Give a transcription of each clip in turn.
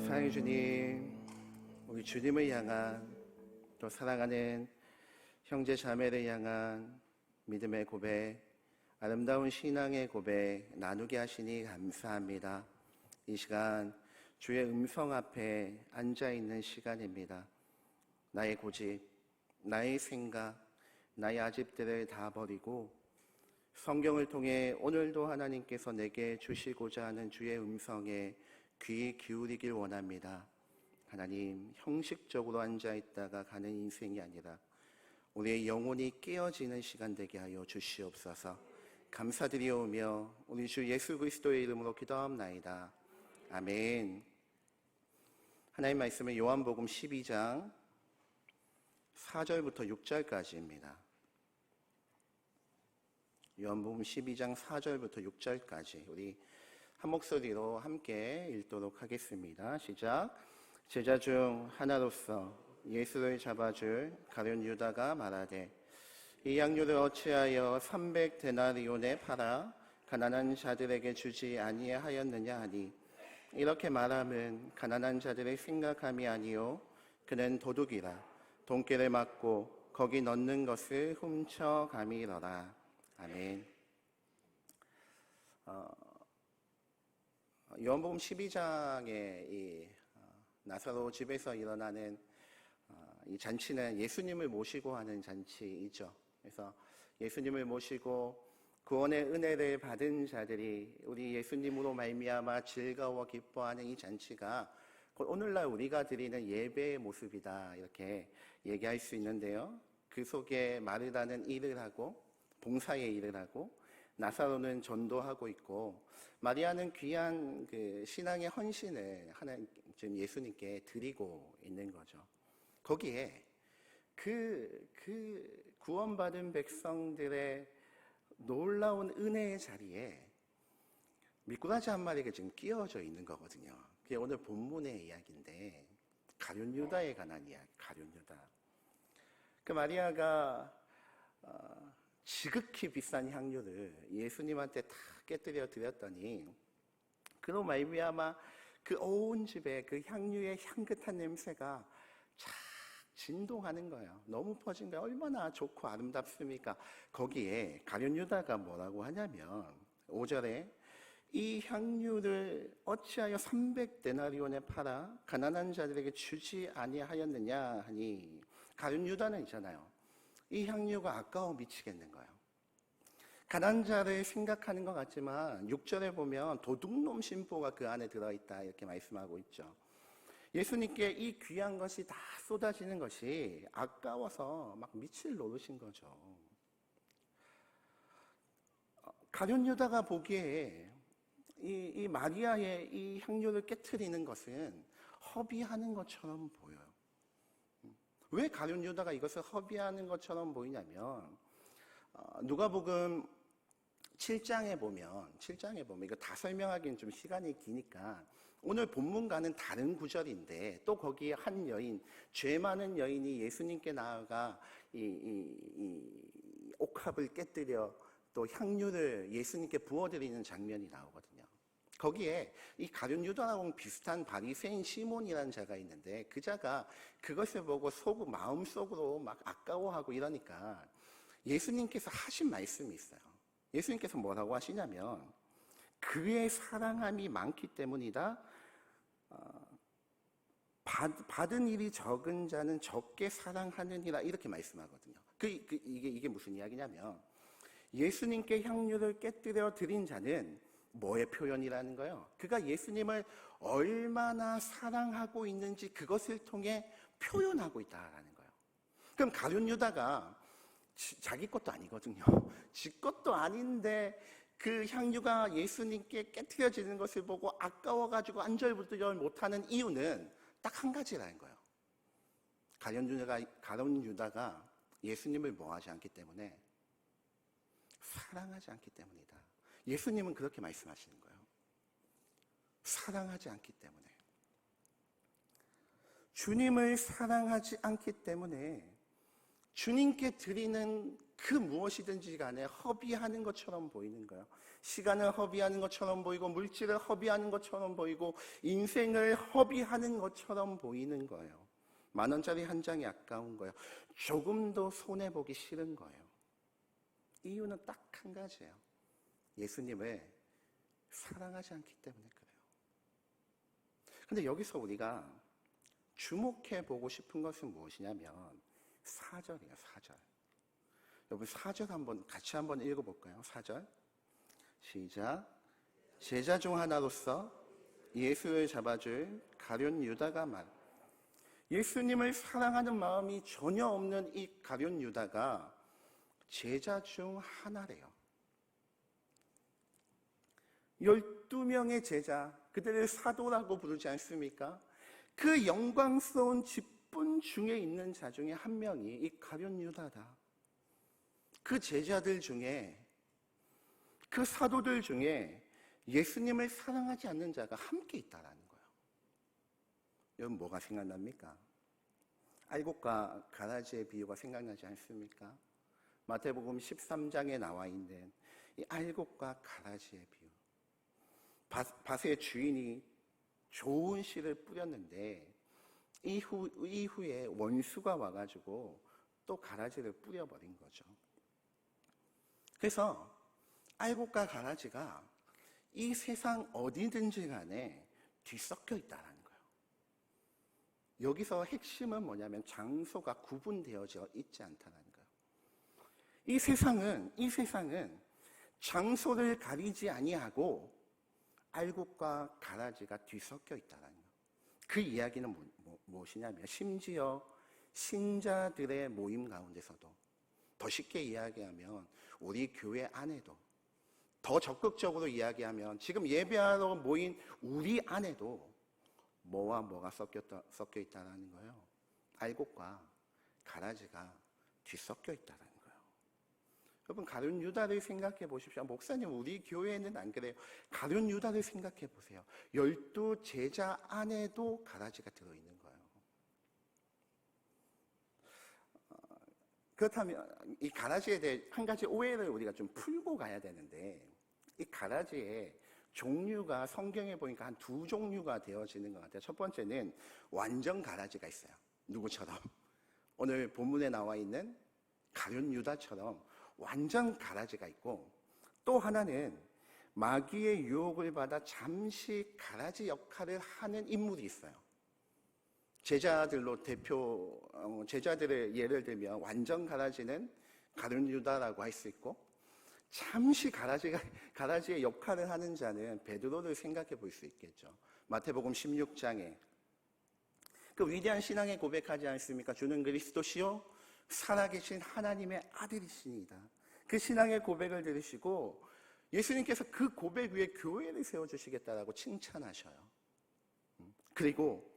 사랑의 주님, 우리 주님을 향한 또 사랑하는 형제 자매를 향한 믿음의 고백, 아름다운 신앙의 고백 나누게 하시니 감사합니다. 이 시간 주의 음성 앞에 앉아있는 시간입니다. 나의 고집, 나의 생각, 나의 아집들을 다 버리고 성경을 통해 오늘도 하나님께서 내게 주시고자 하는 주의 음성에 귀 기울이길 원합니다. 하나님, 형식적으로 앉아있다가 가는 인생이 아니라 우리의 영혼이 깨어지는 시간 되게 하여 주시옵소서. 감사드리오며 우리 주 예수 그리스도의 이름으로 기도하옵나이다. 아멘. 하나님 말씀은 요한복음 12장 4절부터 6절까지입니다. 요한복음 12장 4절부터 6절까지 우리 한 목소리로 함께 읽도록 하겠습니다. 시작. 제자 중 하나로서 예수를 잡아줄 가룟 유다가 말하되 이 양류를 어찌하여 300데나리온에 팔아 가난한 자들에게 주지 아니하였느냐 하니 이렇게 말함은 가난한 자들의 생각함이 아니요 그는 도둑이라 돈깨를 맞고 거기 넣는 것을 훔쳐감이러라. 아멘. 요한복음 12장의 이 나사로 집에서 일어나는 이 잔치는 예수님을 모시고 하는 잔치이죠. 그래서 예수님을 모시고 구원의 은혜를 받은 자들이 우리 예수님으로 말미암아 즐거워 기뻐하는 이 잔치가 오늘날 우리가 드리는 예배의 모습이다 이렇게 얘기할 수 있는데요. 그 속에 마르다는 일을 하고 봉사의 일을 하고 나사로는 전도하고 있고 마리아는 귀한 그 신앙의 헌신을 지금 예수님께 드리고 있는 거죠. 거기에 그 구원받은 백성들의 놀라운 은혜의 자리에 미꾸라지 한 마리가 지금 끼어져 있는 거거든요. 그게 오늘 본문의 이야기인데 가룟 유다에 관한 이야기. 가룟 유다. 그 마리아가 지극히 비싼 향유를 예수님한테 다 깨뜨려 드렸더니 그로 말미암아 그 온 집에 그 향유의 향긋한 냄새가 착 진동하는 거예요. 너무 퍼진 거예요. 얼마나 좋고 아름답습니까? 거기에 가룟 유다가 뭐라고 하냐면 5절에 이 향유를 어찌하여 300데나리온에 팔아 가난한 자들에게 주지 아니하였느냐 하니 가룟 유다는 있잖아요. 이 향유가 아까워 미치겠는 거예요. 가난한 자를 생각하는 것 같지만 6절에 보면 도둑놈 심보가 그 안에 들어있다 이렇게 말씀하고 있죠. 예수님께 이 귀한 것이 다 쏟아지는 것이 아까워서 막 미칠 노릇인 거죠. 가룟 유다가 보기에 이 마리아의 이 향유를 깨트리는 것은 허비하는 것처럼 보여요. 왜 가룟 유다가 이것을 허비하는 것처럼 보이냐면 누가복음 7장에 보면 이거 다 설명하기는 좀 시간이 기니까 오늘 본문과는 다른 구절인데 또 거기에 한 여인, 죄 많은 여인이 예수님께 나아가 이 옥합을 깨뜨려 또 향유를 예수님께 부어드리는 장면이 나오거든요. 거기에 이 가룟 유다하고 비슷한 바리새인 시몬이라는 자가 있는데 그 자가 그것을 보고 마음속으로 막 아까워하고 이러니까 예수님께서 하신 말씀이 있어요. 예수님께서 뭐라고 하시냐면 그의 사랑함이 많기 때문이다. 받은 일이 적은 자는 적게 사랑하느니라 이렇게 말씀하거든요. 이게 무슨 이야기냐면 예수님께 향유를 깨뜨려 드린 자는 뭐의 표현이라는 거예요? 그가 예수님을 얼마나 사랑하고 있는지 그것을 통해 표현하고 있다라는 거예요. 그럼 가룟 유다가 자기 것도 아니거든요. 지 것도 아닌데 그 향유가 예수님께 깨트려지는 것을 보고 아까워가지고 안절부절 못하는 이유는 딱 한 가지라는 거예요. 가룟 유다가 예수님을 뭐하지 않기 때문에 사랑하지 않기 때문이다. 예수님은 그렇게 말씀하시는 거예요. 사랑하지 않기 때문에. 주님을 사랑하지 않기 때문에 주님께 드리는 그 무엇이든지 간에 허비하는 것처럼 보이는 거예요. 시간을 허비하는 것처럼 보이고 물질을 허비하는 것처럼 보이고 인생을 허비하는 것처럼 보이는 거예요. 10,000원짜리 한 장이 아까운 거예요. 조금도 손해보기 싫은 거예요. 이유는 딱 한 가지예요. 예수님을 사랑하지 않기 때문에 그래요. 근데 여기서 우리가 주목해 보고 싶은 것은 무엇이냐면 4절이에요. 4절. 여러분 4절 같이 한번 읽어볼까요? 4절 시작. 제자 중 하나로서 예수를 잡아줄 가룟 유다가 말. 예수님을 사랑하는 마음이 전혀 없는 이 가룟 유다가 제자 중 하나래요. 12명의 제자, 그들을 사도라고 부르지 않습니까? 그 영광스러운 직분 중에 있는 자 중에 한 명이 이 가룟 유다다. 그 제자들 중에, 그 사도들 중에 예수님을 사랑하지 않는 자가 함께 있다라는 거예요. 여러분 뭐가 생각납니까? 알곡과 가라지의 비유가 생각나지 않습니까? 마태복음 13장에 나와 있는 이 알곡과 가라지의 비유. 밭의 주인이 좋은 씨를 뿌렸는데 이후에 원수가 와가지고 또 가라지를 뿌려버린 거죠. 그래서 알곡과 가라지가 이 세상 어디든지 간에 뒤섞여 있다는 거예요. 여기서 핵심은 뭐냐면 장소가 구분되어져 있지 않다는 거예요. 이 세상은 장소를 가리지 아니하고 알곡과 가라지가 뒤섞여 있다는 거예요. 그 이야기는 무엇이냐면 심지어 신자들의 모임 가운데서도, 더 쉽게 이야기하면 우리 교회 안에도, 더 적극적으로 이야기하면 지금 예배하러 모인 우리 안에도 뭐와 뭐가 섞여 있다는 거예요. 알곡과 가라지가 뒤섞여 있다는 거예요. 여러분 가룟 유다를 생각해 보십시오. 목사님 우리 교회는 안 그래요. 가룟 유다를 생각해 보세요. 12 제자 안에도 가라지가 들어있는 거예요. 그렇다면 이 가라지에 대해 한 가지 오해를 우리가 좀 풀고 가야 되는데, 이 가라지의 종류가 성경에 보니까 한 2종류가 되어지는 것 같아요. 첫 번째는 완전 가라지가 있어요. 누구처럼? 오늘 본문에 나와 있는 가룟 유다처럼 완전 가라지가 있고, 또 하나는 마귀의 유혹을 받아 잠시 가라지 역할을 하는 인물이 있어요. 제자들의 예를 들면 완전 가라지는 가룟 유다라고 할 수 있고, 잠시 가라지의 역할을 하는 자는 베드로를 생각해 볼 수 있겠죠. 마태복음 16장에 그 위대한 신앙의 고백하지 않습니까? 주는 그리스도시요 살아계신 하나님의 아들이시니이다. 그 신앙의 고백을 들으시고 예수님께서 그 고백 위에 교회를 세워주시겠다라고 칭찬하셔요. 그리고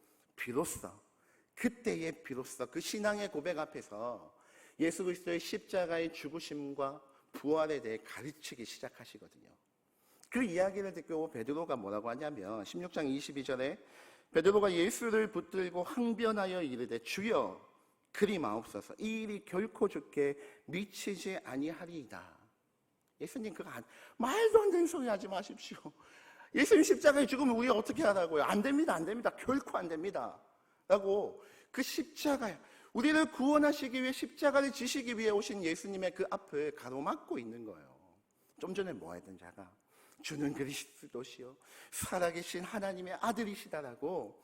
그때에 비로소 그 신앙의 고백 앞에서 예수 그리스도의 십자가의 죽으심과 부활에 대해 가르치기 시작하시거든요. 그 이야기를 듣고 베드로가 뭐라고 하냐면 16장 22절에 베드로가 예수를 붙들고 항변하여 이르되 주여 그리 마옵소서, 이 일이 결코 주께 미치지 아니하리이다. 예수님 말도 안 되는 소리 하지 마십시오. 예수님 십자가에 죽으면 우리 어떻게 하라고요? 안 됩니다. 결코 안 됩니다 라고 그 십자가에 우리를 구원하시기 위해 십자가를 지시기 위해 오신 예수님의 그 앞을 가로막고 있는 거예요. 좀 전에 뭐 하던 자가 주는 그리스도시요 살아계신 하나님의 아들이시다라고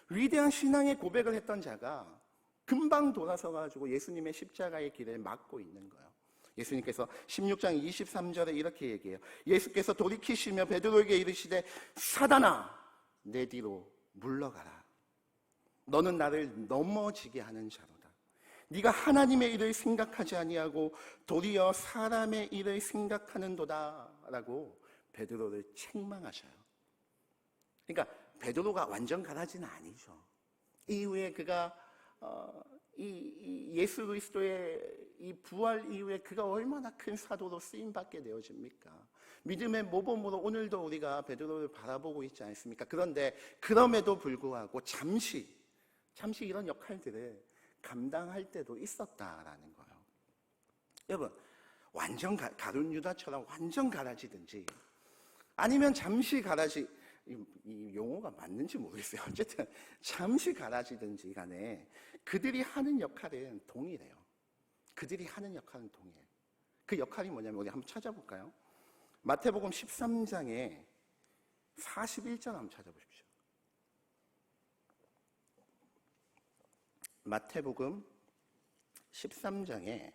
위대한 신앙의 고백을 했던 자가 금방 돌아서 가지고 예수님의 십자가의 길을 막고 있는 거예요. 예수님께서 16장 23절에 이렇게 얘기해요. 예수께서 돌이키시며 베드로에게 이르시되 사단아 내 뒤로 물러가라. 너는 나를 넘어지게 하는 자로다. 네가 하나님의 일을 생각하지 아니하고 도리어 사람의 일을 생각하는도다 라고 베드로를 책망하셔요. 그러니까 베드로가 완전 가라지는 아니죠. 이후에 그가 이 예수 그리스도의 이 부활 이후에 그가 얼마나 큰 사도로 쓰임받게 되어집니까? 믿음의 모범으로 오늘도 우리가 베드로를 바라보고 있지 않습니까? 그런데 그럼에도 불구하고 잠시 이런 역할들을 감당할 때도 있었다라는 거예요. 여러분 완전 가룟 유다처럼 완전 가라지든지 아니면 잠시 가라지, 이 용어가 맞는지 모르겠어요. 어쨌든 잠시 가라지든지 간에 그들이 하는 역할은 동일해요. 그들이 하는 역할은 동일해요. 그 역할이 뭐냐면 우리 한번 찾아볼까요? 마태복음 13장에 41절 한번 찾아보십시오. 마태복음 13장에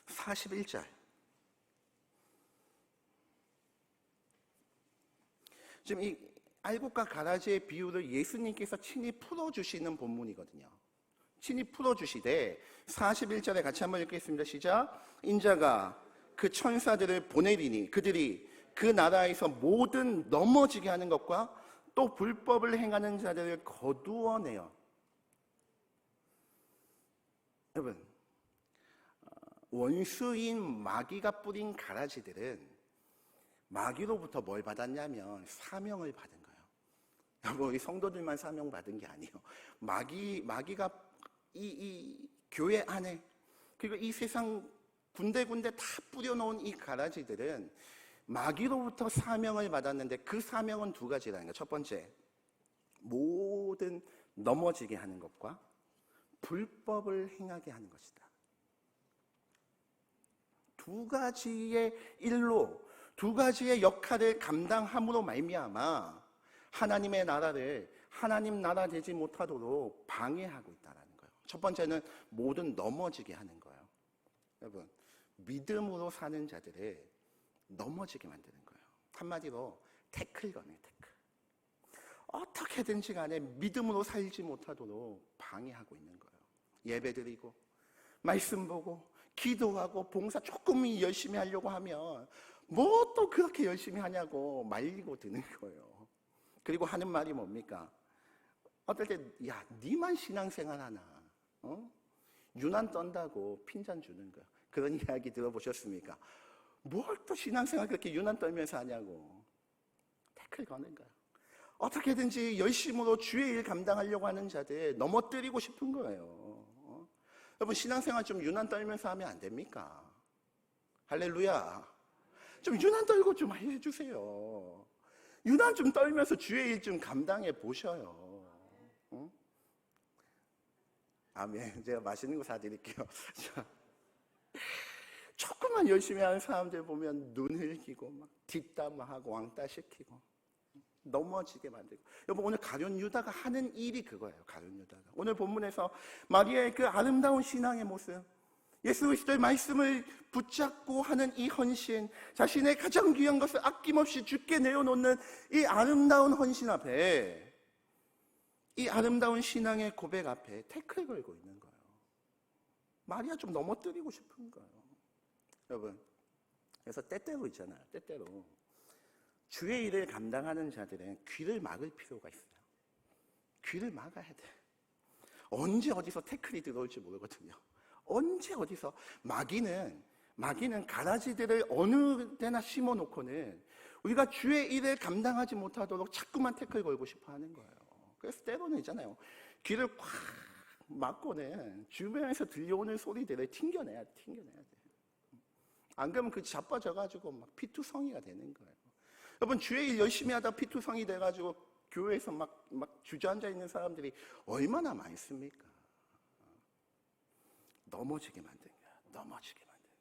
41절. 지금 이 알곡과 가라지의 비유를 예수님께서 친히 풀어주시는 본문이거든요. 친히 풀어주시되 41절에 같이 한번 읽겠습니다. 시작. 인자가 그 천사들을 보내리니 그들이 그 나라에서 모든 넘어지게 하는 것과 또 불법을 행하는 자들을 거두어내어. 여러분, 원수인 마귀가 뿌린 가라지들은 마귀로부터 뭘 받았냐면 사명을 받은 거예요. 여러분, 우리 성도들만 사명 받은 게 아니에요. 마귀가 이 교회 안에, 그리고 이 세상 군데군데 다 뿌려놓은 이 가라지들은 마귀로부터 사명을 받았는데 그 사명은 두 가지라는 거예요. 첫 번째, 모든 넘어지게 하는 것과 불법을 행하게 하는 것이다. 두 가지의 일로, 두 가지의 역할을 감당함으로 말미암아 하나님의 나라를 하나님 나라 되지 못하도록 방해하고 있다는 거예요. 첫 번째는 모든 넘어지게 하는 거예요. 여러분, 믿음으로 사는 자들을 넘어지게 만드는 거예요. 한마디로 태클 거네요. 태클. 어떻게든지 간에 믿음으로 살지 못하도록 방해하고 있는 거예요. 예배드리고 말씀 보고 기도하고 봉사 조금 열심히 하려고 하면 뭐 또 그렇게 열심히 하냐고 말리고 드는 거예요. 그리고 하는 말이 뭡니까? 어떨 때 야, 니만 신앙생활 하나? 유난 떤다고 핀잔 주는 거야. 그런 이야기 들어보셨습니까? 뭘 또 신앙생활 그렇게 유난 떨면서 하냐고 태클 거는 거야. 어떻게든지 열심으로 주의 일 감당하려고 하는 자들 넘어뜨리고 싶은 거예요. 여러분, 신앙생활 좀 유난 떨면서 하면 안 됩니까? 할렐루야. 좀 유난 떨고 좀 해주세요. 유난 좀 떨면서 주의 일 좀 감당해 보셔요. 응? 아멘. 제가 맛있는 거 사드릴게요. 조금만 열심히 하는 사람들 보면 눈 흘기고 막 뒷담화하고 왕따 시키고 넘어지게 만들고. 여러분, 오늘 가룟 유다가 하는 일이 그거예요. 가룟 유다가 오늘 본문에서 마리아의 그 아름다운 신앙의 모습, 예수 그리스도의 말씀을 붙잡고 하는 이 헌신, 자신의 가장 귀한 것을 아낌없이 주께 내어놓는 이 아름다운 헌신 앞에, 이 아름다운 신앙의 고백 앞에 태클 걸고 있는 거예요. 마리아 좀 넘어뜨리고 싶은 거예요. 여러분, 그래서 때때로 있잖아요. 때때로 주의 일을 감당하는 자들은 귀를 막을 필요가 있어요. 귀를 막아야 돼. 언제 어디서 태클이 들어올지 모르거든요. 언제 어디서. 마귀는 가라지들을 어느 데나 심어놓고는 우리가 주의 일을 감당하지 못하도록 자꾸만 태클 걸고 싶어 하는 거예요. 그래서 때로는 있잖아요. 귀를 꽉 막고는 주변에서 들려오는 소리들을 튕겨내야 돼. 안 그러면 그 자빠져가지고 막 피투성이가 되는 거예요. 여러분, 주의 일 열심히 하다 피투성이 돼가지고 교회에서 막 주저앉아 있는 사람들이 얼마나 많습니까? 넘어지게 만든 거야. 넘어지게 만든 거야.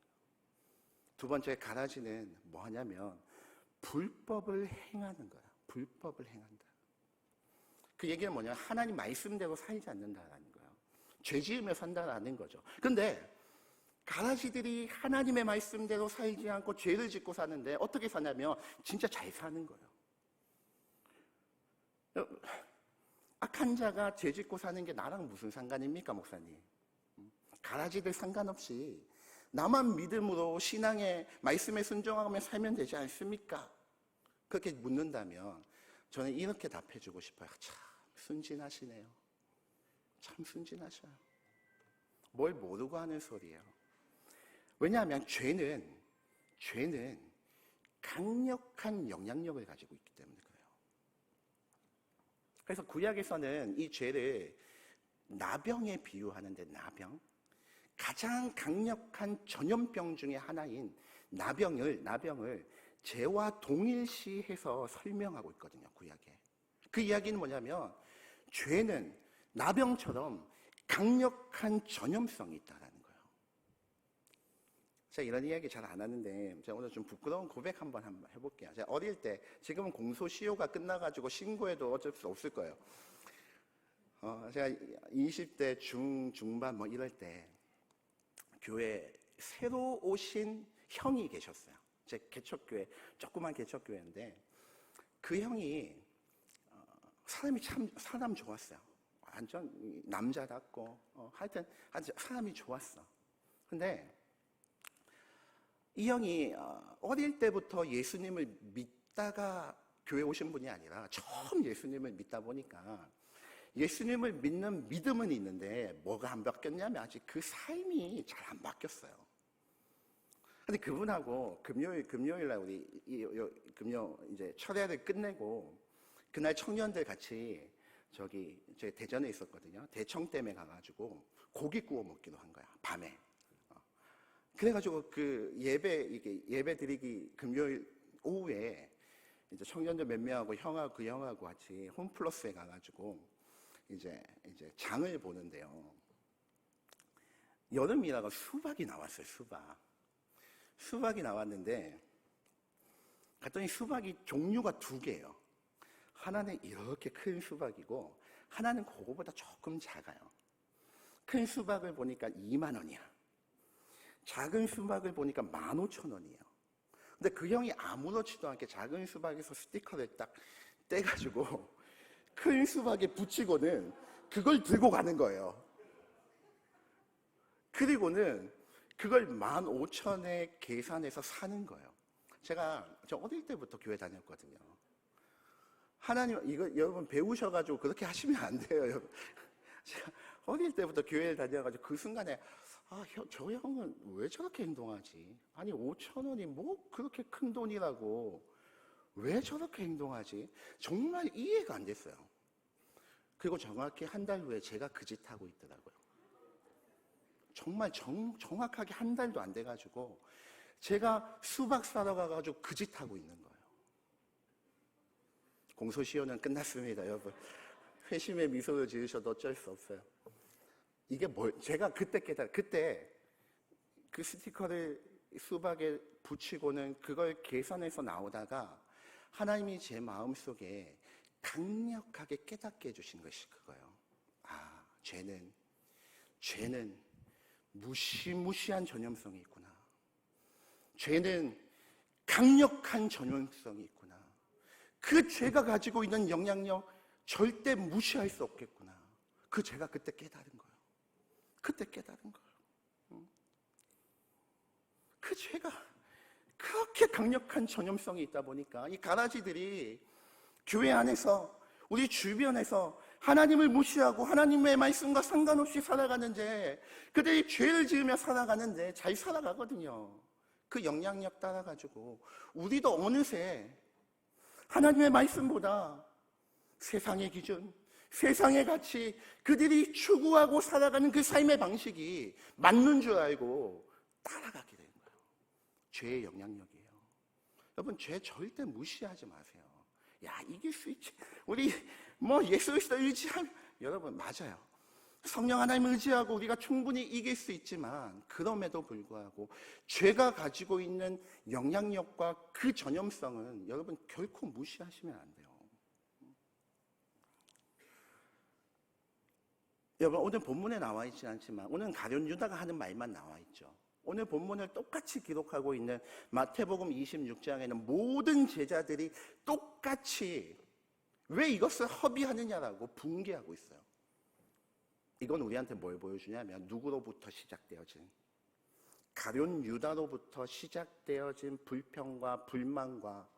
두 번째, 가라지는 뭐 하냐면 불법을 행하는 거야. 불법을 행한다. 그 얘기는 뭐냐면 하나님 말씀대로 살지 않는다라는 거예요. 죄 지으며 산다라는 거죠. 근데 가라지들이 하나님의 말씀대로 살지 않고 죄를 짓고 사는데 어떻게 사냐면 진짜 잘 사는 거예요. 악한 자가 죄 짓고 사는 게 나랑 무슨 상관입니까, 목사님? 가라지들 상관없이 나만 믿음으로 신앙의 말씀에 순종하며 살면 되지 않습니까? 그렇게 묻는다면 저는 이렇게 답해주고 싶어요. 참 순진하시네요. 참 순진하셔요. 뭘 모르고 하는 소리예요. 왜냐하면 죄는 강력한 영향력을 가지고 있기 때문에 그래요. 그래서 구약에서는 이 죄를 나병에 비유하는데, 나병, 가장 강력한 전염병 중에 하나인 나병을 죄와 동일시해서 설명하고 있거든요, 구약에. 그 이야기는 뭐냐면 죄는 나병처럼 강력한 전염성이 있다라는 거예요. 제가 이런 이야기 잘 안 하는데 제가 오늘 좀 부끄러운 고백 한번 해볼게요. 제가 어릴 때, 지금은 공소시효가 끝나가지고 신고해도 어쩔 수 없을 거예요. 제가 20대 중반 뭐 이럴 때 교회에 새로 오신 형이 계셨어요. 제 개척교회, 조그만 개척교회인데 그 형이 사람이 참 사람 좋았어요. 완전 남자답고 하여튼 사람이 좋았어. 근데 이 형이 어릴 때부터 예수님을 믿다가 교회 오신 분이 아니라 처음 예수님을 믿다 보니까 예수님을 믿는 믿음은 있는데 뭐가 안 바뀌었냐면 아직 그 삶이 잘 안 바뀌었어요. 근데 그분하고 금요일 날 우리 금요 이제 철야를 끝내고 그날 청년들 같이 저기 제 대전에 있었거든요. 대청댐에 가가지고 고기 구워 먹기로 한 거야, 밤에. 그래가지고 그 예배 드리기 금요일 오후에 이제 청년들 몇 명하고 그 형하고 같이 홈플러스에 가가지고 이제 장을 보는데요. 여름이라고 수박이 나왔어요, 수박이 나왔는데 갔더니 수박이 종류가 두 개예요. 하나는 이렇게 큰 수박이고 하나는 그거보다 조금 작아요. 큰 수박을 보니까 2만 원이야. 작은 수박을 보니까 15,000원이에요. 근데 그 형이 아무렇지도 않게 작은 수박에서 스티커를 딱 떼가지고 큰 수박에 붙이고는 그걸 들고 가는 거예요. 그리고는 그걸 15,000원에 계산해서 사는 거예요. 저 어릴 때부터 교회 다녔거든요. 하나님, 이거 여러분 배우셔가지고 그렇게 하시면 안 돼요, 여러분. 제가 어릴 때부터 교회를 다녀가지고 그 순간에 저 형은 왜 저렇게 행동하지? 아니 5,000원이 뭐 그렇게 큰 돈이라고 왜 저렇게 행동하지? 정말 이해가 안 됐어요. 그리고 정확히 한 달 후에 제가 그 짓 하고 있더라고요. 정말 정확하게 한 달도 안 돼가지고 제가 수박 사러 가가지고 그 짓 하고 있는 거예요. 공소시효는 끝났습니다, 여러분. 회심의 미소를 지으셔도 어쩔 수 없어요. 이게 제가 그때 그때 그 스티커를 수박에 붙이고는 그걸 계산해서 나오다가 하나님이 제 마음속에 강력하게 깨닫게 해주신 것이 그거예요. 죄는 무시무시한 전염성이 있구나. 죄는 강력한 전염성이 있구나. 그 죄가 가지고 있는 영향력 절대 무시할 수 없겠구나. 그 죄가 그때 깨달은 거예요. 그 죄가 그렇게 강력한 전염성이 있다 보니까 이 가라지들이 교회 안에서 우리 주변에서 하나님을 무시하고 하나님의 말씀과 상관없이 살아가는데 그들이 죄를 지으며 살아가는데 잘 살아가거든요. 그 영향력 따라가지고 우리도 어느새 하나님의 말씀보다 세상의 기준, 세상의 가치, 그들이 추구하고 살아가는 그 삶의 방식이 맞는 줄 알고 따라가게 되는 거예요. 죄의 영향력이에요. 여러분, 죄 절대 무시하지 마세요. 야, 이길 수 있지. 우리 예수 그리스도 의지하면, 여러분 맞아요. 성령 하나님을 의지하고 우리가 충분히 이길 수 있지만 그럼에도 불구하고 죄가 가지고 있는 영향력과 그 전염성은 여러분 결코 무시하시면 안 돼요. 여러분, 오늘 본문에 나와 있지 않지만 오늘 가룟 유다가 하는 말만 나와 있죠. 오늘 본문을 똑같이 기록하고 있는 마태복음 26장에는 모든 제자들이 똑같이 왜 이것을 허비하느냐라고 붕괴하고 있어요. 이건 우리한테 뭘 보여주냐면 누구로부터 시작되어진, 가룟 유다로부터 시작되어진 불평과 불만과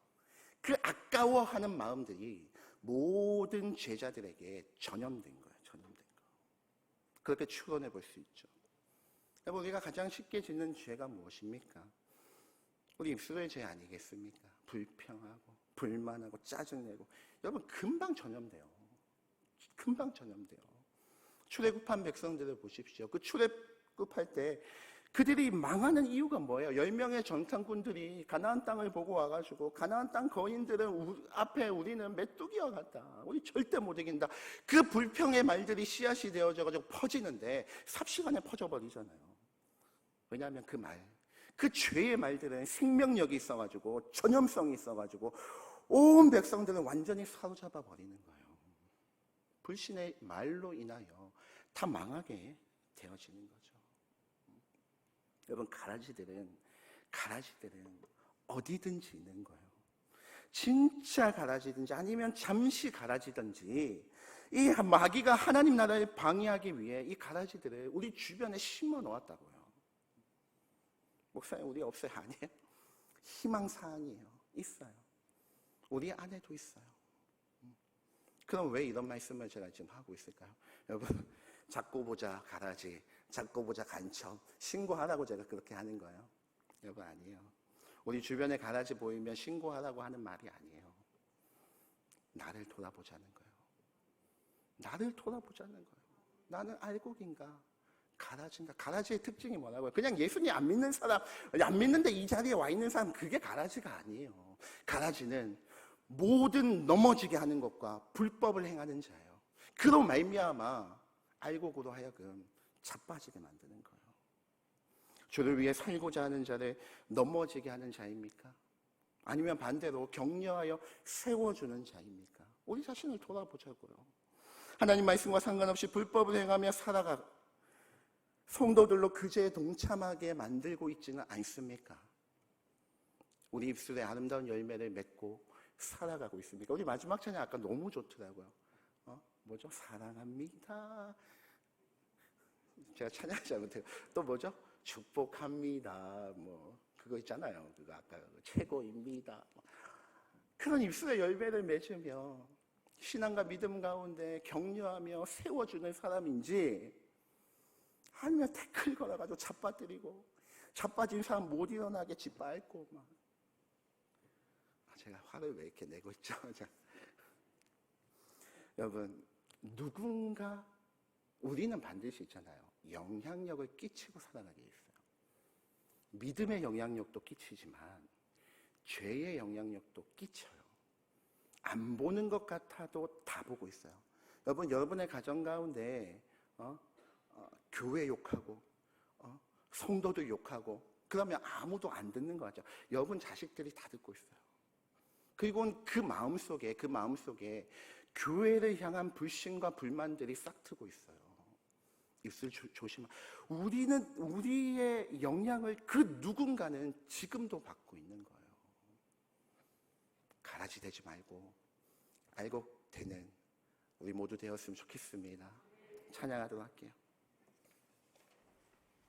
그 아까워하는 마음들이 모든 제자들에게 전염된 거예요. 그렇게 추론해 볼 수 있죠. 여러분, 우리가 가장 쉽게 짓는 죄가 무엇입니까? 우리 입술의 죄 아니겠습니까? 불평하고 불만하고 짜증내고. 여러분, 금방 전염돼요. 출애굽한 백성들을 보십시오. 그 출애굽할 때 그들이 망하는 이유가 뭐예요? 10명의 정탐꾼들이 가나안 땅을 보고 와가지고 가나안 땅 거인들은 앞에 우리는 메뚜기와 같다. 우리 절대 못 이긴다. 그 불평의 말들이 씨앗이 되어져가지고 퍼지는데 삽시간에 퍼져버리잖아요. 왜냐하면 그 죄의 말들은 생명력이 있어가지고 전염성이 있어가지고 온 백성들은 완전히 사로잡아 버리는 거예요. 불신의 말로 인하여 다 망하게 되어지는 거죠. 여러분, 가라지들은 어디든지 있는 거예요. 진짜 가라지든지 아니면 잠시 가라지든지 이 마귀가 하나님 나라를 방해하기 위해 이 가라지들을 우리 주변에 심어 놓았다고요. 목사님, 우리 없어요? 아니에요. 희망사항이에요. 있어요. 우리 안에도 있어요. 그럼 왜 이런 말씀을 제가 지금 하고 있을까요? 여러분, 작고 보자 가라지, 작고 보자 간첩, 신고하라고 제가 그렇게 하는 거예요? 여러분, 아니에요. 우리 주변에 가라지 보이면 신고하라고 하는 말이 아니에요. 나를 돌아보자는 거예요. 나를 돌아보자는 거예요. 나는 알곡인가 가라지인가? 가라지의 특징이 뭐라고요? 그냥 예수님 안 믿는 사람, 안 믿는데 이 자리에 와 있는 사람, 그게 가라지가 아니에요. 가라지는 모든 넘어지게 하는 것과 불법을 행하는 자예요. 그로 말미암아 알곡으로 하여금 자빠지게 만드는 거예요. 주를 위해 살고자 하는 자를 넘어지게 하는 자입니까? 아니면 반대로 격려하여 세워주는 자입니까? 우리 자신을 돌아보자고요. 하나님 말씀과 상관없이 불법을 행하며 살아가 성도들로 그 죄에 동참하게 만들고 있지는 않습니까? 우리 입술에 아름다운 열매를 맺고 살아가고 있습니까? 우리 마지막 찬양 아까 너무 좋더라고요. 뭐죠? 사랑합니다. 제가 찬양을 잘못해요. 또 뭐죠? 축복합니다. 뭐 그거 있잖아요. 그거 아까 최고입니다. 그런 입술의 열매를 맺으며 신앙과 믿음 가운데 격려하며 세워주는 사람인지, 아니면 태클 걸어가지고 자빠뜨리고 자빠진 사람 못 일어나게 짓밟고 막. 제가 화를 왜 이렇게 내고 있죠? 여러분, 누군가 우리는 반드시 있잖아요. 영향력을 끼치고 살아가게 있어요. 믿음의 영향력도 끼치지만 죄의 영향력도 끼쳐요. 안 보는 것 같아도 다 보고 있어요. 여러분, 여러분의 가정 가운데 교회 욕하고 성도도 욕하고 그러면 아무도 안 듣는 거 같죠. 여러분 자식들이 다 듣고 있어요. 그리고 그 마음속에 교회를 향한 불신과 불만들이 싹트고 있어요. 입술 조심하. 우리의 영향을 그 누군가는 지금도 받고 있는 거예요. 가라지 되지 말고 알곡 되는 우리 모두 되었으면 좋겠습니다. 찬양하도록 할게요.